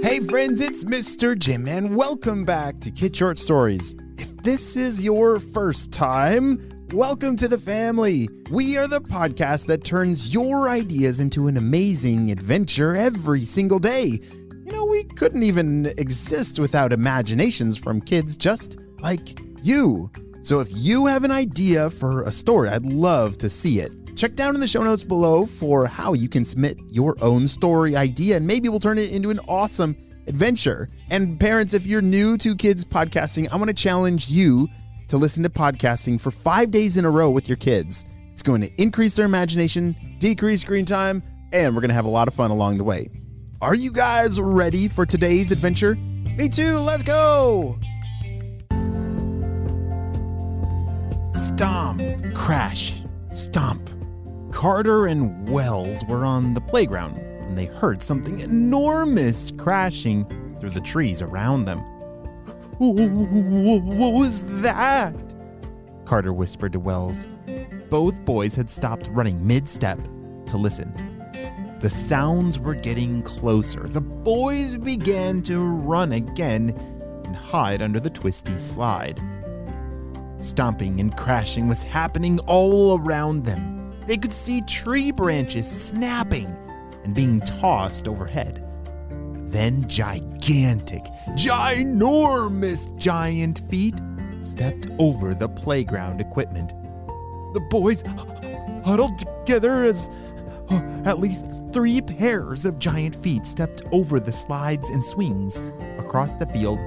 Hey friends, it's Mr. Jim and welcome back to Kid Short Stories. If this is your first time, welcome to the family. We are the podcast that turns your ideas into an amazing adventure every single day. You know, we couldn't even exist without imaginations from kids just like you. So if you have an idea for a story, I'd love to see it. Check down in the show notes below for how you can submit your own story idea, and maybe we'll turn it into an awesome adventure. And parents, if you're new to kids podcasting, I want to challenge you to listen to podcasting for 5 days in a row with your kids. It's going to increase their imagination, decrease screen time, and we're going to have a lot of fun along the way. Are you guys ready for today's adventure? Me too, let's go! Stomp, crash, stomp. Carter and Wells were on the playground when they heard something enormous crashing through the trees around them. What was that? Carter whispered to Wells. Both boys had stopped running mid-step to listen. The sounds were getting closer. The boys began to run again and hide under the twisty slide. Stomping and crashing was happening all around them. They could see tree branches snapping and being tossed overhead. Then ginormous giant feet stepped over the playground equipment. The boys huddled together as at least 3 pairs of giant feet stepped over the slides and swings across the field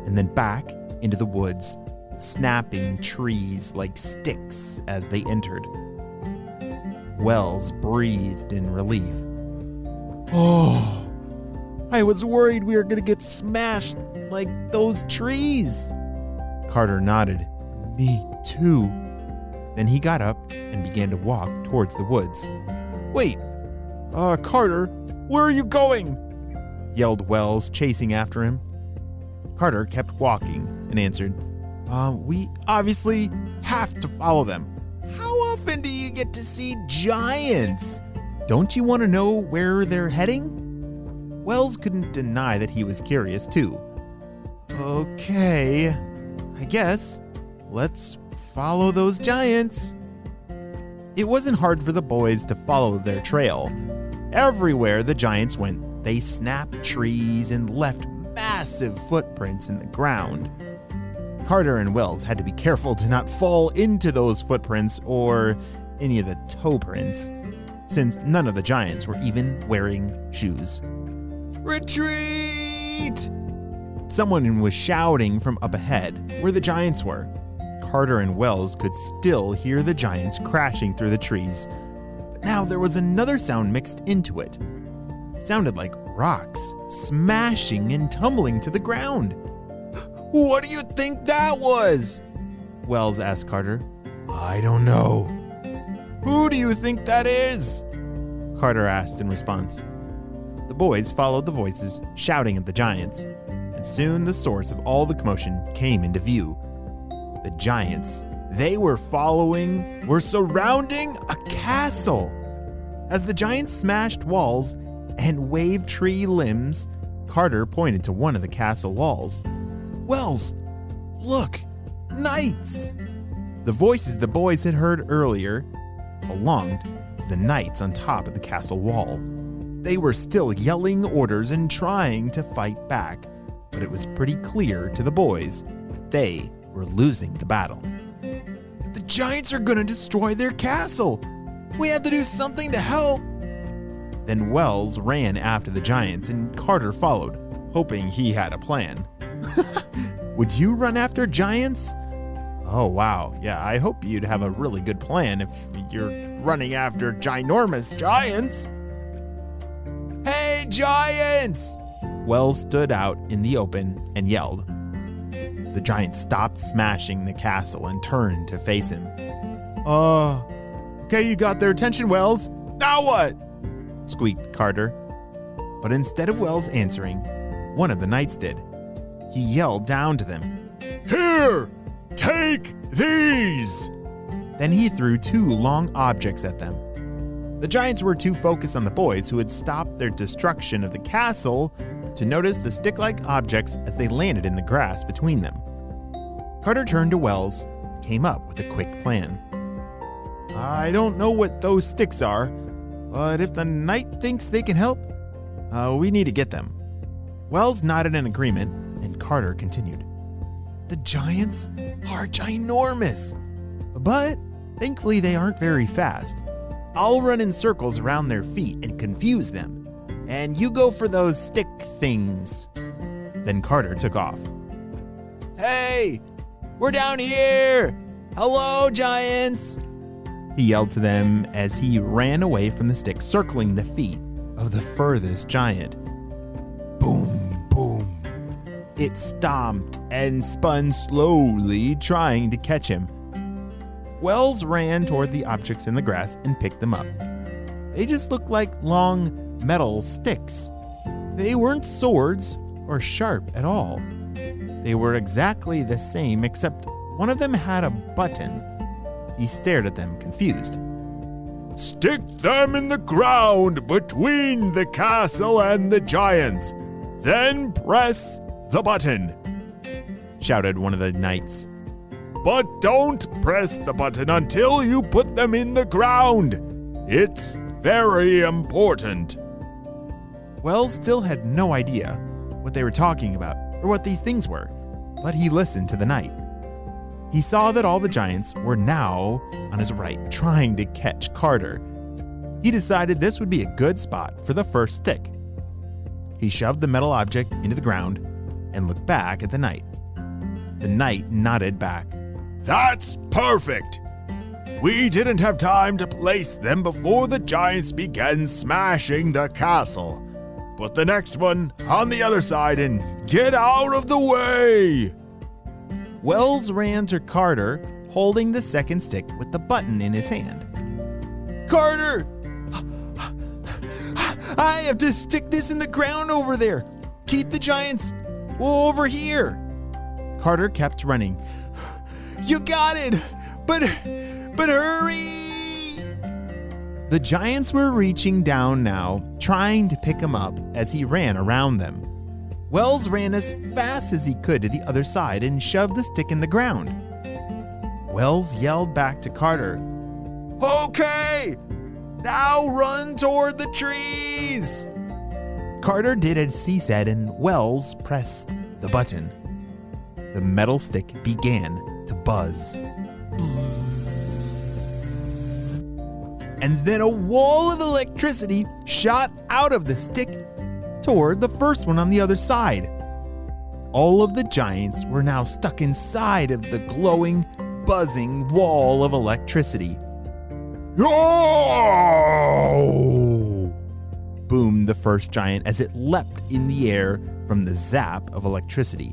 and then back into the woods, snapping trees like sticks as they entered. Wells breathed in relief. Oh, I was worried we were going to get smashed like those trees. Carter nodded. Me too. Then he got up and began to walk towards the woods. Wait, Carter, where are you going? Yelled Wells, chasing after him. Carter kept walking and answered, we obviously have to follow them. How often do you get to see giants? Don't you want to know where they're heading? Wells couldn't deny that he was curious too. Okay, I guess. Let's follow those giants. It wasn't hard for the boys to follow their trail. Everywhere the giants went, they snapped trees and left massive footprints in the ground. Carter and Wells had to be careful to not fall into those footprints or any of the toe prints, since none of the giants were even wearing shoes. Retreat! Someone was shouting from up ahead, where the giants were. Carter and Wells could still hear the giants crashing through the trees, but now there was another sound mixed into it. It sounded like rocks smashing and tumbling to the ground. What do you think that was? Wells asked Carter. I don't know. Who do you think that is? Carter asked in response. The boys followed the voices shouting at the giants, and soon the source of all the commotion came into view. The giants they were following were surrounding a castle. As the giants smashed walls and waved tree limbs, Carter pointed to one of the castle walls. Wells, look, knights! The voices the boys had heard earlier belonged to the knights on top of the castle wall. They were still yelling orders and trying to fight back, but it was pretty clear to the boys that they were losing the battle. The giants are going to destroy their castle! We have to do something to help! Then Wells ran after the giants and Carter followed, hoping he had a plan. Would you run after giants? Oh, wow. Yeah, I hope you'd have a really good plan if you're running after ginormous giants. Hey, giants! Wells stood out in the open and yelled. The giant stopped smashing the castle and turned to face him. Okay, you got their attention, Wells. Now what? Squeaked Carter. But instead of Wells answering, one of the knights did. He yelled down to them. Here! Take these! Then he threw 2 long objects at them. The giants were too focused on the boys who had stopped their destruction of the castle to notice the stick-like objects as they landed in the grass between them. Carter turned to Wells and came up with a quick plan. I don't know what those sticks are, but if the knight thinks they can help, we need to get them. Wells nodded in agreement, and Carter continued. The giants are ginormous, but thankfully they aren't very fast. I'll run in circles around their feet and confuse them, and you go for those stick things. Then Carter took off. Hey, we're down here! Hello, giants! He yelled to them as he ran away from the stick, circling the feet of the furthest giant. Boom, boom. It stomped and spun slowly, trying to catch him. Wells ran toward the objects in the grass and picked them up. They just looked like long metal sticks. They weren't swords or sharp at all. They were exactly the same, except one of them had a button. He stared at them, confused. Stick them in the ground between the castle and the giants. Then press the button, shouted one of the knights. But don't press the button until you put them in the ground. It's very important. Wells still had no idea what they were talking about or what these things were, but he listened to the knight. He saw that all the giants were now on his right, trying to catch Carter. He decided this would be a good spot for the first stick. He shoved the metal object into the ground and looked back at the knight. The knight nodded back. That's perfect! We didn't have time to place them before the giants began smashing the castle. Put the next one on the other side and get out of the way! Wells ran to Carter, holding the second stick with the button in his hand. Carter! I have to stick this in the ground over there. Keep the giants over here. Carter kept running. You got it! But hurry! The giants were reaching down now, trying to pick him up as he ran around them. Wells ran as fast as he could to the other side and shoved the stick in the ground. Wells yelled back to Carter, Okay! Now run toward the trees! Carter did as he said, and Wells pressed the button. The metal stick began to buzz. Bzzz. And then a wall of electricity shot out of the stick toward the first one on the other side. All of the giants were now stuck inside of the glowing, buzzing wall of electricity. Oh! Boomed the first giant as it leapt in the air from the zap of electricity.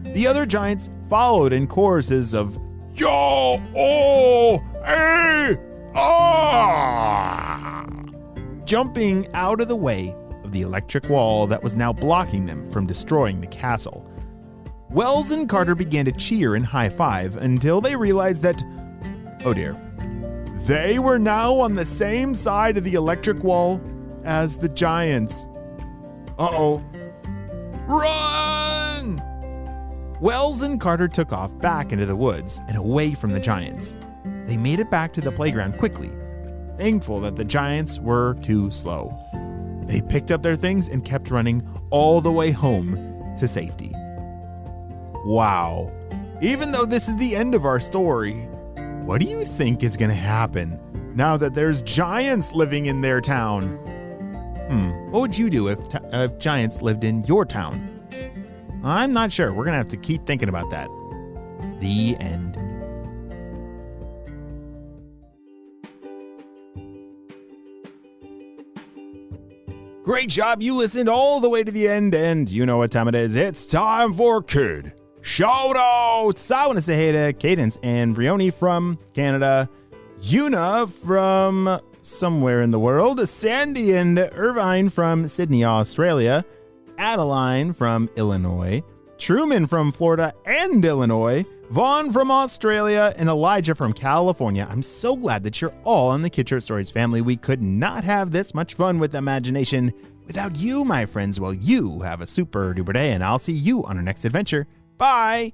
The other giants followed in choruses of Yo! Oh! Eh! Ah! Jumping out of the way of the electric wall that was now blocking them from destroying the castle. Wells and Carter began to cheer and high-five until they realized that, oh dear, they were now on the same side of the electric wall as the giants. Uh-oh. Run! Wells and Carter took off back into the woods and away from the giants. They made it back to the playground quickly, thankful that the giants were too slow. They picked up their things and kept running all the way home to safety. Wow. Even though this is the end of our story, what do you think is going to happen now that there's giants living in their town? What would you do if giants lived in your town? I'm not sure. We're going to have to keep thinking about that. The end. Great job. You listened all the way to the end, and you know what time it is. It's time for Kid Shoutouts. I want to say hey to Cadence and Brioni from Canada, Una from somewhere in the world, Sandy and Irvine from Sydney, Australia, Adeline from Illinois, Truman from Florida and Illinois, Vaughn from Australia, and Elijah from California. I'm so glad that you're all in the Kid Short Stories family. We could not have this much fun with imagination Without you, my friends, well, you have a super duper day, and I'll see you on our next adventure. Bye!